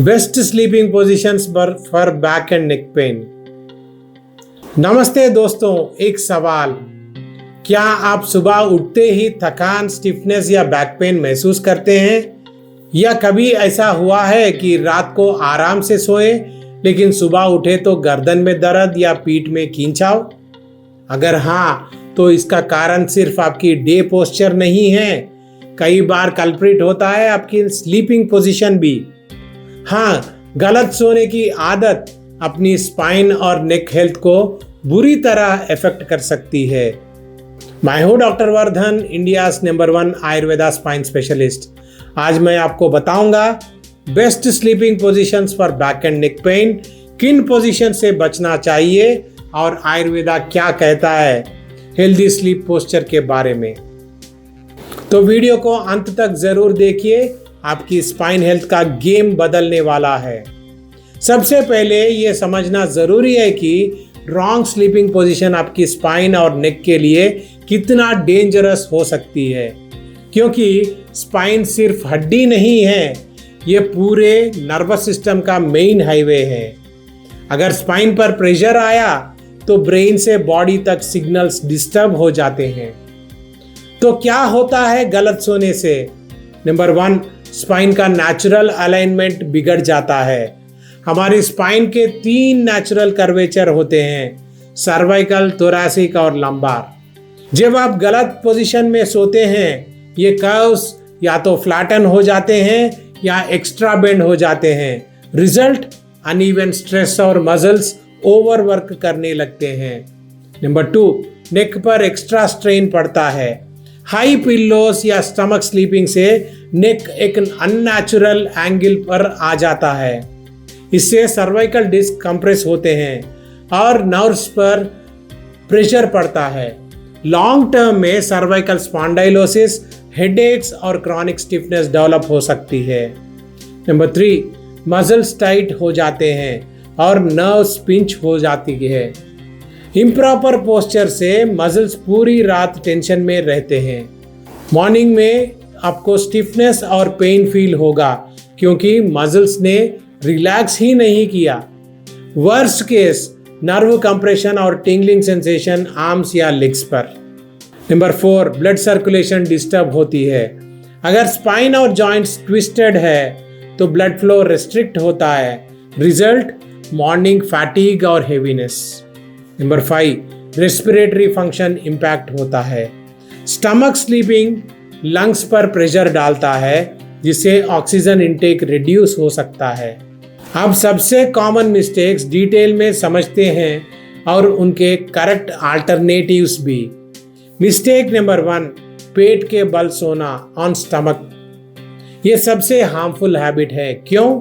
Best sleeping positions for back and neck pain. नमस्ते दोस्तों, एक सवाल, क्या आप सुबह उठते ही थकान, स्टिफनेस या बैक पेन महसूस करते हैं? या कभी ऐसा हुआ है कि रात को आराम से सोए लेकिन सुबह उठे तो गर्दन में दर्द या पीठ में खींचाव? अगर हाँ, तो इसका कारण सिर्फ आपकी डे पोस्चर नहीं है, कई बार कल्प्रिट होता है आपकी स्लीपिंग पोजीशन भी। हाँ, गलत सोने की आदत अपनी स्पाइन और नेक हेल्थ को बुरी तरह इफेक्ट कर सकती है। मैं हूं doctor Vardhan, India's number 1 Ayurveda spine specialist. आज मैं आपको बताऊंगा best sleeping positions for back and neck pain, किन पोजीशन से बचना चाहिए और आयुर्वेदा क्या कहता है हेल्दी स्लीप पोस्चर के बारे में। तो वीडियो को अंत तक जरूर देखिए, आपकी स्पाइन हेल्थ का गेम बदलने वाला है। सबसे पहले यह समझना जरूरी है कि रॉन्ग स्लीपिंग पोजीशन आपकी स्पाइन और नेक के लिए कितना डेंजरस हो सकती है, क्योंकि स्पाइन सिर्फ हड्डी नहीं है, ये पूरे नर्वस सिस्टम का मेन हाईवे है। अगर स्पाइन पर प्रेशर आया तो ब्रेन से बॉडी तक सिग्नल्स डिस्टर्ब हो जाते हैं। तो क्या होता है गलत सोने से? नंबर 1, स्पाइन का नेचुरल अलाइनमेंट बिगड़ जाता है। हमारी स्पाइन के 3 नेचुरल कर्वेचर होते हैं, सर्वाइकल, थोरैसिक और लंबार। जब आप गलत पोजीशन में सोते हैं, ये कर्व्स या तो फ्लैटन हो जाते हैं या एक्स्ट्रा बेंड हो जाते हैं। रिजल्ट, अनइवन स्ट्रेस और मसल्स ओवरवर्क करने लगते हैं। नंबर 2, नेक पर एक्स्ट्रा स्ट्रेन पड़ता है। हाई पिल्लोस या स्टमक स्लीपिंग से नेक एक अननेचुरल एंगल पर आ जाता है। इससे सर्वाइकल डिस्क कंप्रेस होते हैं और नर्व्स पर प्रेशर पड़ता है। लॉन्ग टर्म में सर्वाइकल स्पॉन्डाइलोसिस, हेडेक्स और क्रॉनिक स्टिफनेस डेवलप हो सकती है। नंबर 3, मसल्स टाइट हो जाते हैं और नर्व्स पिंच हो जाती है। इम्प्रॉपर पोस्चर से मसल्स पूरी रात टेंशन में रहते हैं। मॉर्निंग में आपको स्टिफनेस और पेन फील होगा, क्योंकि मसल्स ने रिलैक्स ही नहीं किया। वर्स्ट केस, नर्व कंप्रेशन और टिंगलिंग सेंसेशन आर्म्स या लेग्स पर। नंबर 4, ब्लड सर्कुलेशन डिस्टर्ब होती है। अगर स्पाइन और जॉइंट्स ट्विस्टेड है तो ब्लड फ्लो रेस्ट्रिक्ट होता है। रिजल्ट, मॉर्निंग फैटिग और heaviness. Number 5, respiratory function impact होता है। स्टमक स्लीपिंग लंग्स पर प्रेशर डालता है, जिससे ऑक्सीजन इनटेक रिड्यूस हो सकता है। अब सबसे कॉमन मिस्टेक्स डिटेल में समझते हैं और उनके करेक्ट अल्टरनेटिव्स भी। मिस्टेक नंबर 1, पेट के बल सोना ऑन स्टमक। ये सबसे हार्मफुल हैबिट है। क्यों?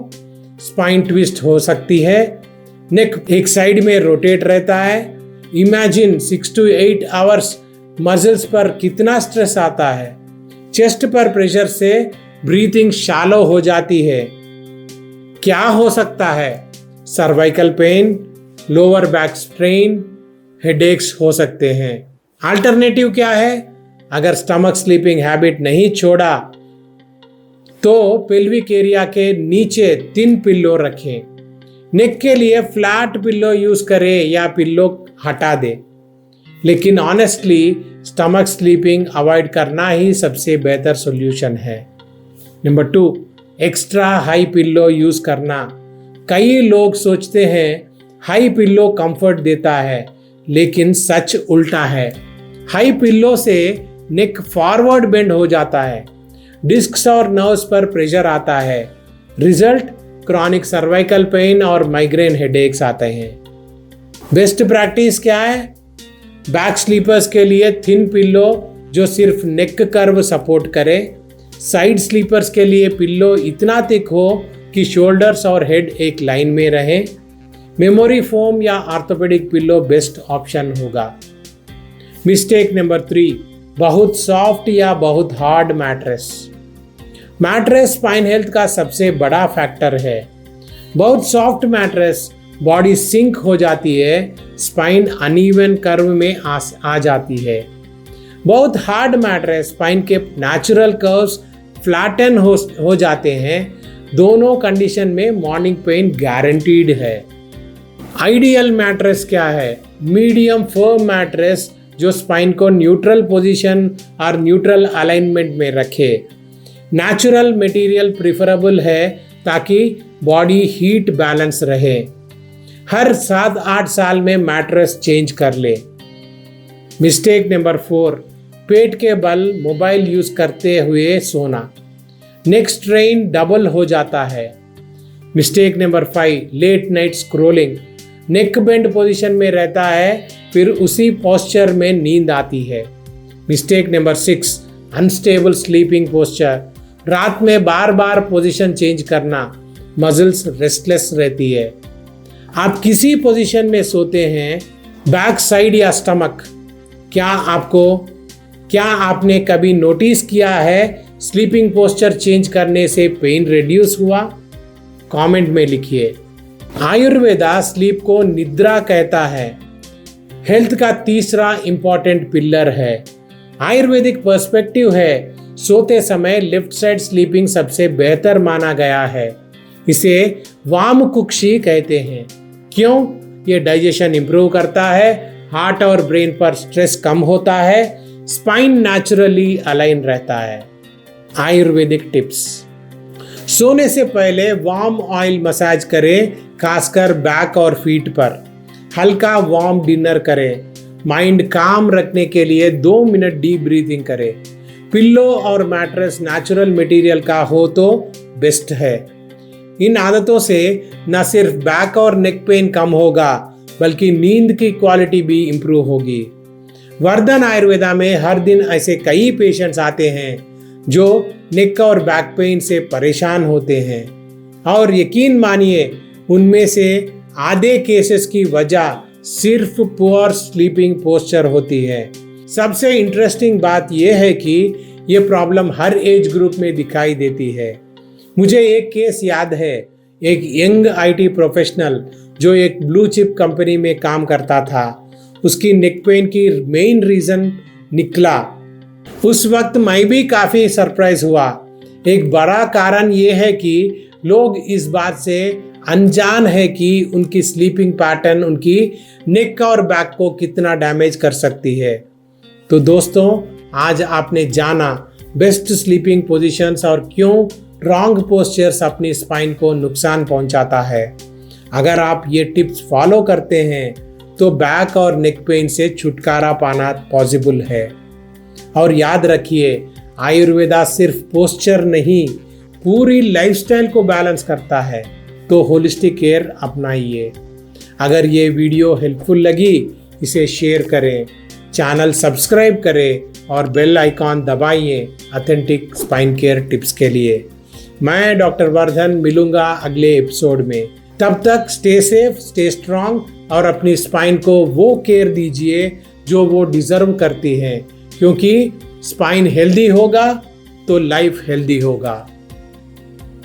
स्पाइन ट्विस्ट हो सकती है, नेक एक साइड में रोटेट रहता है। इमेजिन 6 to 8 आवर्स मसल्स पर कितना स्ट्रेस आता है। चेस्ट पर प्रेशर से ब्रीथिंग शैलो हो जाती है। क्या हो सकता है? Cervical pain, lower back strain, headaches हो सकते हैं। अल्टरनेटिव क्या है? अगर स्टमक स्लीपिंग हैबिट नहीं छोड़ा तो पेल्विक एरिया के नीचे थिन पिल्लो रखें। नेक के लिए फ्लैट पिल्लो यूज करें या पिल्लो हटा दे। लेकिन ऑनेस्टली स्टमक स्लीपिंग अवॉइड करना ही सबसे बेहतर सॉल्यूशन है। Number 2, extra high pillow use करना। कई लोग सोचते हैं हाई पिल्लो कंफर्ट देता है, लेकिन सच उल्टा है। हाई पिल्लो से नेक फॉरवर्ड बेंड हो जाता है, डिस्क्स और नर्व्स पर प्रेशर आता है। रिजल्ट, क्रॉनिक सर्वाइकल पेन और माइग्रेन हेडेक्स आते हैं। बेस्ट प्रैक्टिस क्या है? बैक स्लीपर्स के लिए थिन पिल्लो जो सिर्फ नेक कर्व सपोर्ट करे। साइड स्लीपर्स के लिए पिल्लो इतना थिक हो कि शोल्डर्स और हेड एक लाइन में रहे। मेमोरी फोम या ऑर्थोपेडिक पिल्लो बेस्ट ऑप्शन होगा। मिस्टेक नंबर 3, बहुत सॉफ्ट या बहुत hard mattress. Mattress spine health का सबसे बड़ा फैक्टर है। बहुत सॉफ्ट मैट्रेस बॉडी सिंक हो जाती है, स्पाइन अनइवन कर्व में आ जाती है। बहुत हार्ड मैट्रेस स्पाइन के नेचुरल कर्व्स फ्लैटन हो जाते हैं दोनों कंडीशन में मॉर्निंग पेन गारंटीड है। आइडियल मैट्रेस क्या है? मीडियम फर्म मैट्रेस जो स्पाइन को न्यूट्रल पोजीशन और न्यूट्रल अलाइनमेंट में रखे। नेचुरल मटेरियल प्रिफरेबल है ताकि बॉडी हीट बैलेंस रहे। हर 7-8 साल में मैट्रेस चेंज कर ले। मिस्टेक नंबर 4, पेट के बल मोबाइल यूज करते हुए सोना। नेक स्ट्रेन डबल हो जाता है। Mistake number 5, late night scrolling. Neck bend position में रहता है, फिर उसी पोस्चर में नींद आती है। Mistake number 6, unstable sleeping posture. रात में बार बार पोजीशन चेंज करना, मसल्स रेस्टलेस रहती है। आप किसी पोजीशन में सोते हैं, बैक साइड या स्टमक, क्या आपने कभी नोटिस किया है स्लीपिंग पोस्चर चेंज करने से पेन रिड्यूस हुआ? कमेंट में लिखिए। आयुर्वेदा स्लीप को निद्रा कहता है। हेल्थ का तीसरा इंपॉर्टेंट पिलर है। आयुर्वेदिक पर्सपेक्टिव है, सोते समय लेफ्ट साइड स्लीपिंग सबसे बेहतर माना गया है। इसे वाम कुक्षी कहते हैं। क्यों? ये डाइजेशन इंप्रूव करता है, हार्ट और ब्रेन पर स्ट्रेस कम होता है, स्पाइन नेचुरली अलाइन रहता है। आयुर्वेदिक टिप्स: सोने से पहले वार्म ऑयल मसाज करें, खासकर बैक और फीट पर। हल्का वार्म डिनर करें। माइंड काम रखने के लिए 2 मिनट डीप ब्रीथिंग करें। पिल्लो और मैट्रेस नेचुरल मटेरियल का हो तो बेस्ट है। इन आदतों से न सिर्फ बैक और नेक पेन कम होगा, बल्कि नींद की क्वालिटी भी इंप्रूव होगी। वर्धन आयुर्वेदा में हर दिन ऐसे कई पेशेंट्स आते हैं जो नेक और बैक पेन से परेशान होते हैं, और यकीन मानिए उनमें से आधे केसेस की वजह सिर्फ पुअर स्लीपिंग पोस्चर होती है। सबसे इंटरेस्टिंग बात यह है कि ये प्रॉब्लम हर एज ग्रुप में दिखाई देती है। मुझे एक केस याद है, एक यंग आईटी प्रोफेशनल जो एक ब्लू चिप कंपनी में काम करता था, उसकी नेक पेन की मेन रीजन निकला। उस वक्त मैं भी काफी सरप्राइज हुआ। एक बड़ा कारण यह है कि लोग इस बात से अनजान है कि उनकी स्लीपिंग पैटर्न उनकी नेक और बैक को कितना डैमेज कर सकती है। तो दोस्तों, आज आपने जाना बेस्ट स्लीपिंग पोजीशंस और क्यों रॉन्ग पोस्चर्स अपनी स्पाइन को नुकसान पहुंचाता है। अगर आप ये टिप्स फॉलो करते हैं तो बैक और नेक पेन से छुटकारा पाना पॉसिबल है। और याद रखिए, आयुर्वेदा सिर्फ पोस्चर नहीं, पूरी लाइफस्टाइल को बैलेंस करता है। तो होलिस्टिक केयर अपनाइए। अगर ये वीडियो हेल्पफुल लगी, इसे शेयर करें, चैनल सब्सक्राइब करें और बेल आइकॉन दबाइए ऑथेंटिक स्पाइन केयर टिप्स के लिए। मैं डॉक्टर वर्धन मिलूंगा अगले एपिसोड में। तब तक स्टे सेफ, स्टे स्ट्रांग और अपनी स्पाइन को वो केयर दीजिए जो वो डिजर्व करती है, क्योंकि स्पाइन हेल्दी होगा तो लाइफ हेल्दी होगा।